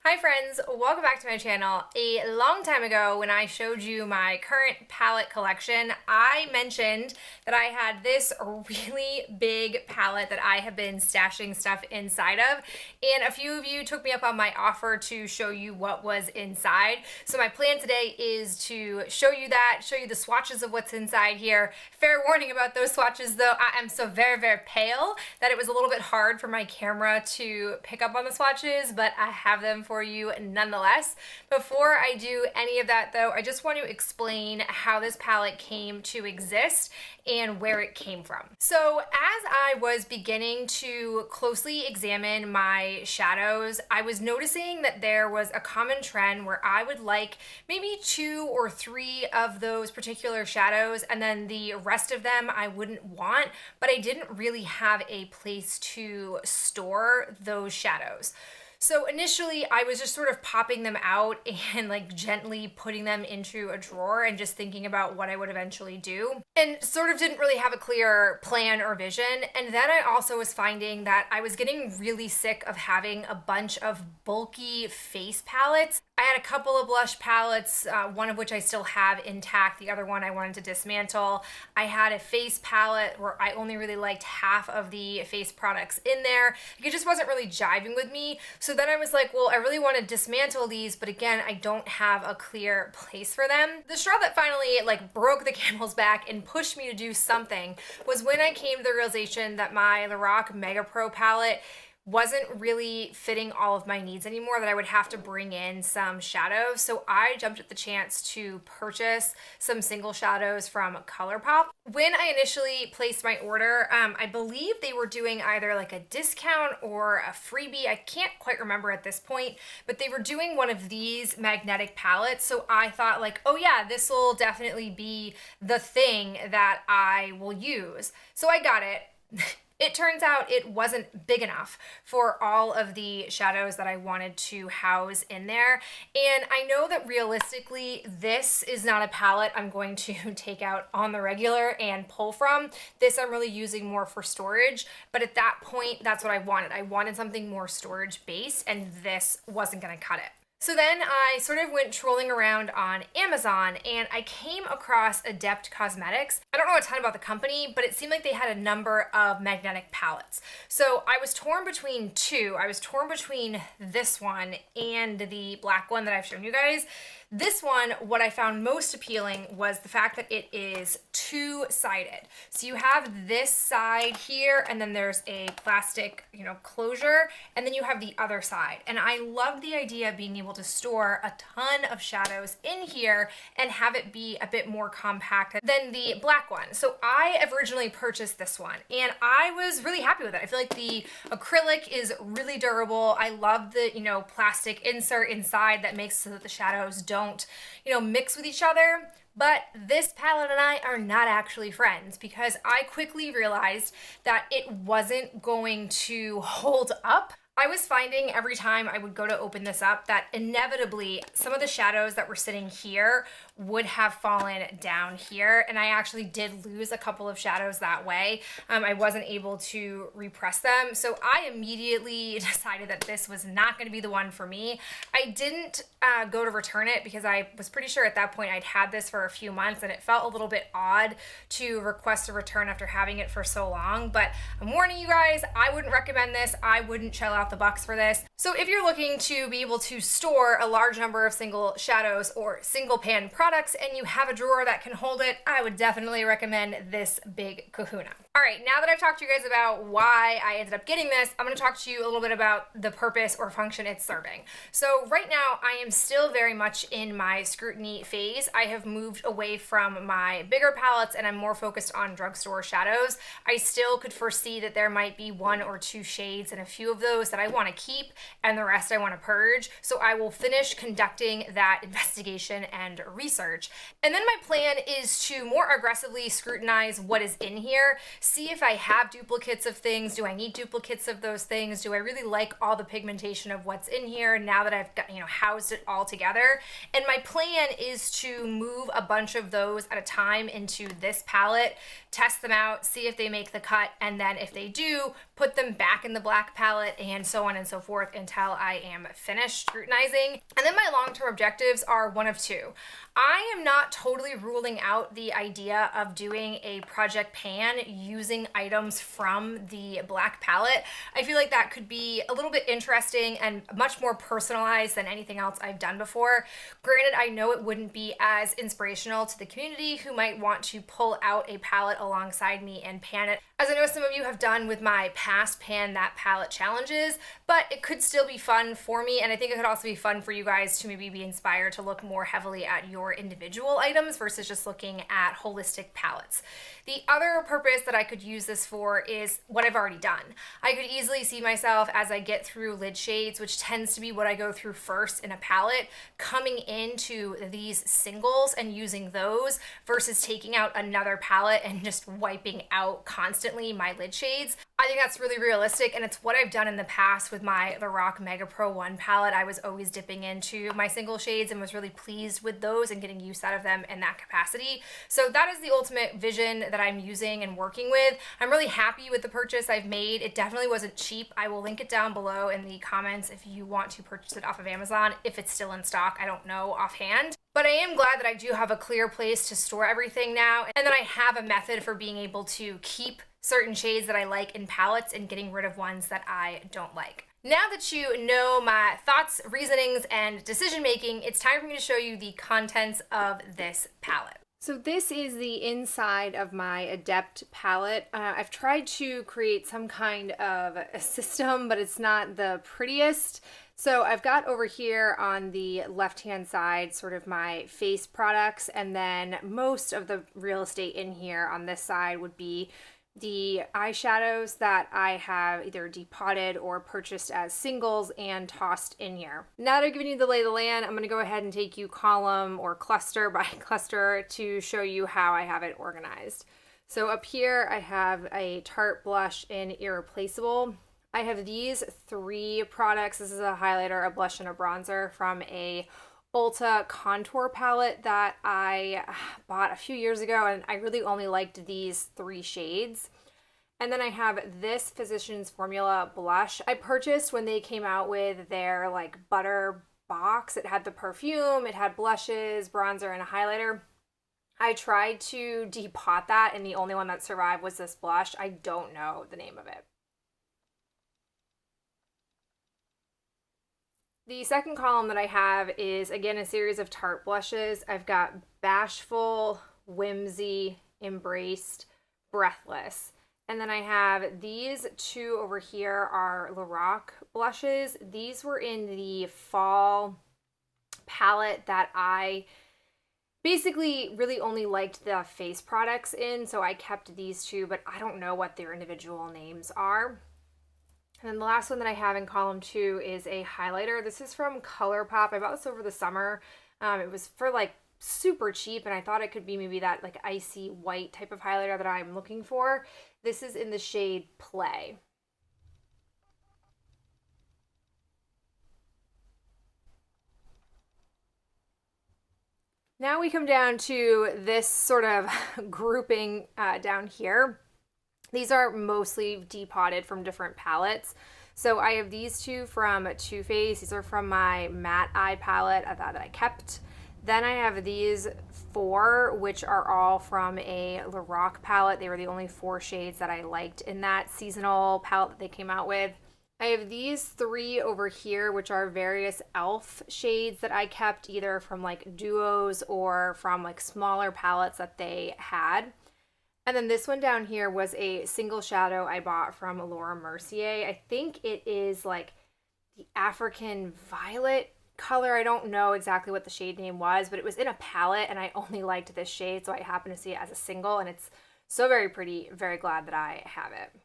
Hi friends, welcome back to my channel. A long time ago when I showed you my current palette collection, I mentioned that I had this really big palette that I have been stashing stuff inside of, and a few of you took me up on my offer to show you what was inside. So my plan today is to show you that, show you the swatches of what's inside here. Fair warning about those swatches though, I am so very pale that it was a little bit hard for my camera to pick up on the swatches, but I have them for you nonetheless. Before I do any of that though, I just want to explain how this palette came to exist and where it came from. So as I was beginning to closely examine my shadows, I was noticing that there was a common trend where I would like maybe 2 or 3 of those particular shadows, and then the rest of them I wouldn't want, but I didn't really have a place to store those shadows. So initially I was just sort of popping them out and like gently putting them into a drawer and just thinking about what I would eventually do, and sort of didn't really have a clear plan or vision. And then I also was finding that I was getting really sick of having a bunch of bulky face palettes. I had a couple of blush palettes, one of which I still have intact, the other one I wanted to dismantle. I had a face palette where I only really liked half of the face products in there. It just wasn't really jiving with me. So then I was like, well, I really want to dismantle these, but again, I don't have a clear place for them. The straw that finally like broke the camel's back and pushed me to do something was when I came to the realization that my Lorac Mega Pro palette wasn't really fitting all of my needs anymore, that I would have to bring in some shadows. So I jumped at the chance to purchase some single shadows from ColourPop. When I initially placed my order, I believe they were doing either like a discount or a freebie. I can't quite remember at this point, but they were doing one of these magnetic palettes. So I thought like, oh yeah, this will definitely be the thing that I will use. So I got it. It turns out it wasn't big enough for all of the shadows that I wanted to house in there. And I know that realistically, this is not a palette I'm going to take out on the regular and pull from. This I'm really using more for storage. But at that point, that's what I wanted. I wanted something more storage based, and this wasn't going to cut it. So then I sort of went trolling around on Amazon and I came across Adept Cosmetics. I don't know a ton about the company, but it seemed like they had a number of magnetic palettes. So I was torn between two. I was torn between this one and the black one that I've shown you guys. This one, what I found most appealing was the fact that it is two-sided. So you have this side here, and then there's a plastic, closure, and then you have the other side. And I love the idea of being able to store a ton of shadows in here and have it be a bit more compact than the black one. So I originally purchased this one, and I was really happy with it. I feel like the acrylic is really durable. I love the, plastic insert inside that makes so that the shadows don't mix with each other. But this palette and I are not actually friends, because I quickly realized that it wasn't going to hold up. I was finding every time I would go to open this up that inevitably some of the shadows that were sitting here would have fallen down here, and I actually did lose a couple of shadows that way. I wasn't able to repress them, so I immediately decided that this was not going to be the one for me. I didn't go to return it because I was pretty sure at that point I'd had this for a few months and it felt a little bit odd to request a return after having it for so long. But I'm warning you guys, I wouldn't recommend this. I wouldn't shell out the bucks for this. So if you're looking to be able to store a large number of single shadows or single pan products and you have a drawer that can hold it, I would definitely recommend this big kahuna. All right, now that I've talked to you guys about why I ended up getting this, I'm going to talk to you a little bit about the purpose or function it's serving. So right now I am still very much in my scrutiny phase. I have moved away from my bigger palettes and I'm more focused on drugstore shadows. I still could foresee that there might be 1 or 2 shades and a few of those that I want to keep and the rest I want to purge. So I will finish conducting that investigation and research. And then my plan is to more aggressively scrutinize what is in here, see if I have duplicates of things. Do I need duplicates of those things? Do I really like all the pigmentation of what's in here now that I've got, housed it all together? And my plan is to move a bunch of those at a time into this palette, test them out, see if they make the cut, and then if they do, put them back in the black palette and and so on and so forth until I am finished scrutinizing. And then my long-term objectives are one of two. I am not totally ruling out the idea of doing a project pan using items from the black palette. I feel like that could be a little bit interesting and much more personalized than anything else I've done before. Granted, I know it wouldn't be as inspirational to the community who might want to pull out a palette alongside me and pan it, as I know some of you have done with my past Pan That Palette challenges, but it could still be fun for me, and I think it could also be fun for you guys to maybe be inspired to look more heavily at your individual items versus just looking at holistic palettes. The other purpose that I could use this for is what I've already done. I could easily see myself as I get through lid shades, which tends to be what I go through first in a palette, coming into these singles and using those versus taking out another palette and just wiping out constantly my lid shades. I think that's really realistic, and it's what I've done in the past with my Lorac Mega Pro 1 palette. I was always dipping into my single shades and was really pleased with those and getting use out of them in that capacity. So that is the ultimate vision that I'm using and working with. I'm really happy with the purchase I've made. It definitely wasn't cheap. I will link it down below in the comments if you want to purchase it off of Amazon, if it's still in stock. I don't know offhand. But I am glad that I do have a clear place to store everything now, and that I have a method for being able to keep certain shades that I like in palettes and getting rid of ones that I don't like. Now that you know my thoughts, reasonings, and decision making, it's time for me to show you the contents of this palette. So this is the inside of my Adept palette. I've tried to create some kind of a system, but it's not the prettiest. So I've got over here on the left-hand side sort of my face products, and then most of the real estate in here on this side would be the eyeshadows that I have either depotted or purchased as singles and tossed in here. Now that I've given you the lay of the land, I'm going to go ahead and take you column or cluster by cluster to show you how I have it organized. So up here I have a Tarte blush in Irreplaceable. I have these three products. This is a highlighter, a blush, and a bronzer from a Ulta contour palette that I bought a few years ago, and I really only liked these three shades. And then I have this Physicians Formula blush I purchased when they came out with their like butter box. It had the perfume, it had blushes, bronzer, and a highlighter. I tried to depot that, and the only one that survived was this blush. I don't know the name of it. The second column that I have is, again, a series of Tarte blushes. I've got Bashful, Whimsy, Embraced, Breathless. And then I have these two over here are Lorac blushes. These were in the fall palette that I basically really only liked the face products in, so I kept these two, but I don't know what their individual names are. And then the last one that I have in column 2 is a highlighter. This is from ColourPop. I bought this over the summer. It was for like super cheap, and I thought it could be maybe that like icy white type of highlighter that I'm looking for. This is in the shade Play. Now we come down to this sort of grouping down here. These are mostly depotted from different palettes. So I have these two from Too Faced. These are from my matte eye palette that I kept. Then I have these 4, which are all from a Lorac palette. They were the only 4 shades that I liked in that seasonal palette that they came out with. I have these 3 over here, which are various e.l.f. shades that I kept either from like duos or from like smaller palettes that they had. And then this one down here was a single shadow I bought from Laura Mercier. I think it is like the African Violet color. I don't know exactly what the shade name was, but it was in a palette and I only liked this shade, so I happened to see it as a single, and it's so very pretty. Very glad that I have it.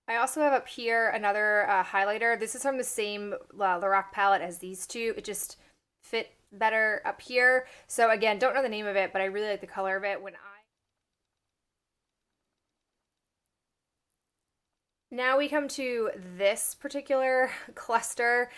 I also have up here another highlighter. This is from the same Lorac palette as these two. It just fit better up here. So again, don't know the name of it, but I really like the color of it. Now we come to this particular cluster.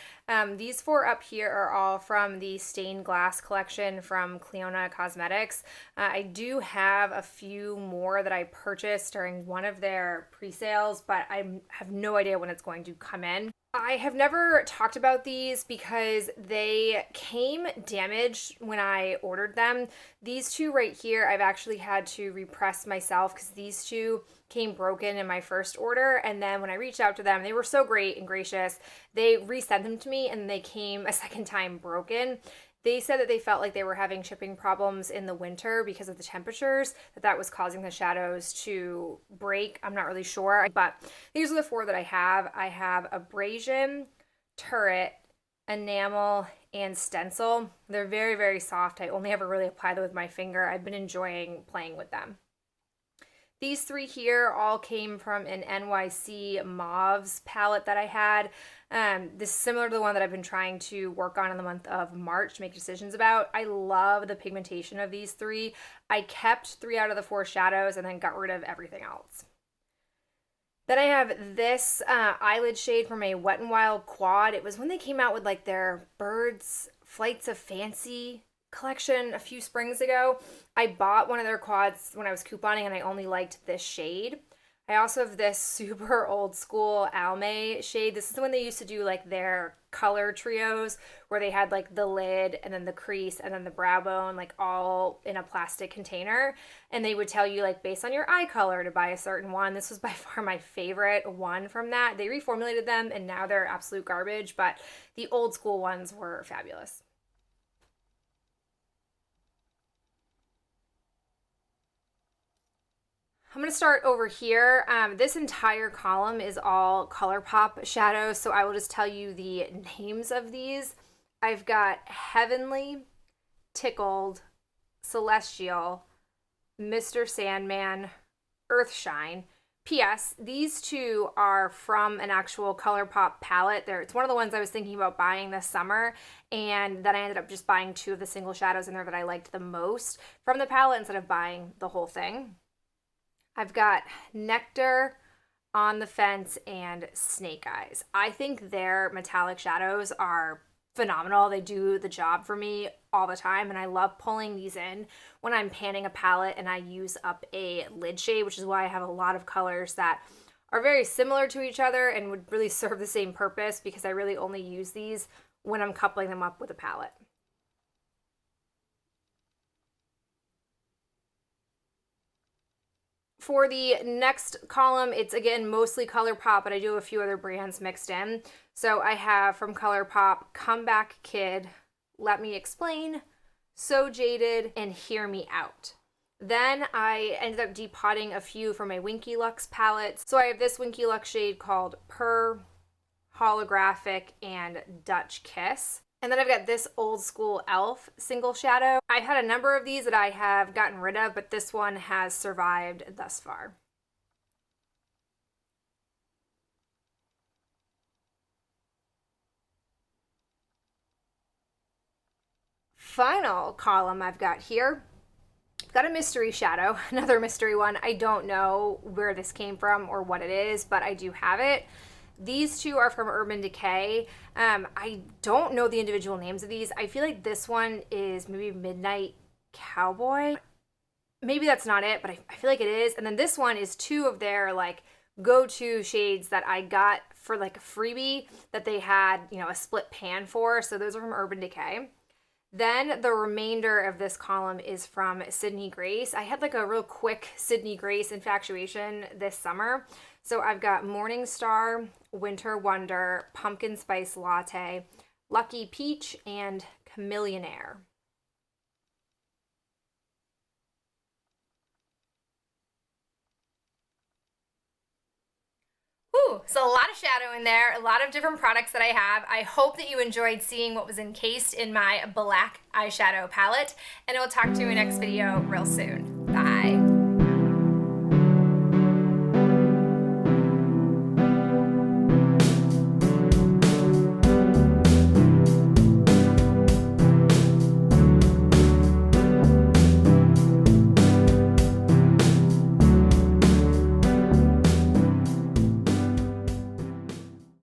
These four up here are all from the stained glass collection from Adept Cosmetics. I do have a few more that I purchased during one of their pre-sales, but I have no idea when it's going to come in. I have never talked about these because they came damaged when I ordered them. These two right here, I've actually had to repress myself because these two came broken in my first order, and then when I reached out to them, they were so great and gracious. They resent them to me and they came a second time broken. They said that they felt like they were having shipping problems in the winter because of the temperatures, that was causing the shadows to break. I'm not really sure, but these are the four that I have. I have Abrasion, Turret, Enamel, and Stencil. They're very, very soft. I only ever really apply them with my finger. I've been enjoying playing with them. These three here all came from an NYC Mauves palette that I had. This is similar to the one that I've been trying to work on in the month of March to make decisions about. I love the pigmentation of these three. I kept 3 out of the 4 shadows and then got rid of everything else. Then I have this eyelid shade from a Wet n Wild quad. It was when they came out with like their Birds Flights of Fancy collection a few springs ago. I bought one of their quads when I was couponing and I only liked this shade. I also have this super old school Almay shade. This is when they used to do like their color trios where they had like the lid and then the crease and then the brow bone like all in a plastic container, and they would tell you like based on your eye color to buy a certain one. This was by far my favorite one from that. They reformulated them and now they're absolute garbage, but the old school ones were fabulous. I'm going to start over here. This entire column is all ColourPop shadows, so I will just tell you the names of these. I've got Heavenly, Tickled, Celestial, Mr. Sandman, Earthshine. P.S. These two are from an actual ColourPop palette. It's one of the ones I was thinking about buying this summer, and then I ended up just buying 2 of the single shadows in there that I liked the most from the palette instead of buying the whole thing. I've got Nectar, On the Fence, and Snake Eyes. I think their metallic shadows are phenomenal. They do the job for me all the time, and I love pulling these in when I'm panning a palette and I use up a lid shade, which is why I have a lot of colors that are very similar to each other and would really serve the same purpose, because I really only use these when I'm coupling them up with a palette. For the next column, it's again mostly ColourPop, but I do have a few other brands mixed in. So I have from ColourPop, Comeback Kid, Let Me Explain, So Jaded, and Hear Me Out. Then I ended up depotting a few from my Winky Lux palette. So I have this Winky Lux shade called Purr, Holographic, and Dutch Kiss. And then I've got this old school e.l.f. single shadow. I've had a number of these that I have gotten rid of, but this one has survived thus far. Final column I've got here. I've got a mystery shadow, another mystery one. I don't know where this came from or what it is, but I do have it. These two are from Urban Decay. I don't know the individual names of these. I feel like this one is maybe Midnight Cowboy. Maybe that's not it, but I feel like it is. And then this one is 2 of their like go-to shades that I got for like a freebie that they had, you know, a split pan for. So those are from Urban Decay. Then the remainder of this column is from Sydney Grace. I had like a real quick Sydney Grace infatuation this summer. So I've got Morning Star, Winter Wonder, Pumpkin Spice Latte, Lucky Peach, and Chameleonaire. Ooh, so a lot of shadow in there, a lot of different products that I have. I hope that you enjoyed seeing what was encased in my black eyeshadow palette, and I will talk to you in my next video real soon.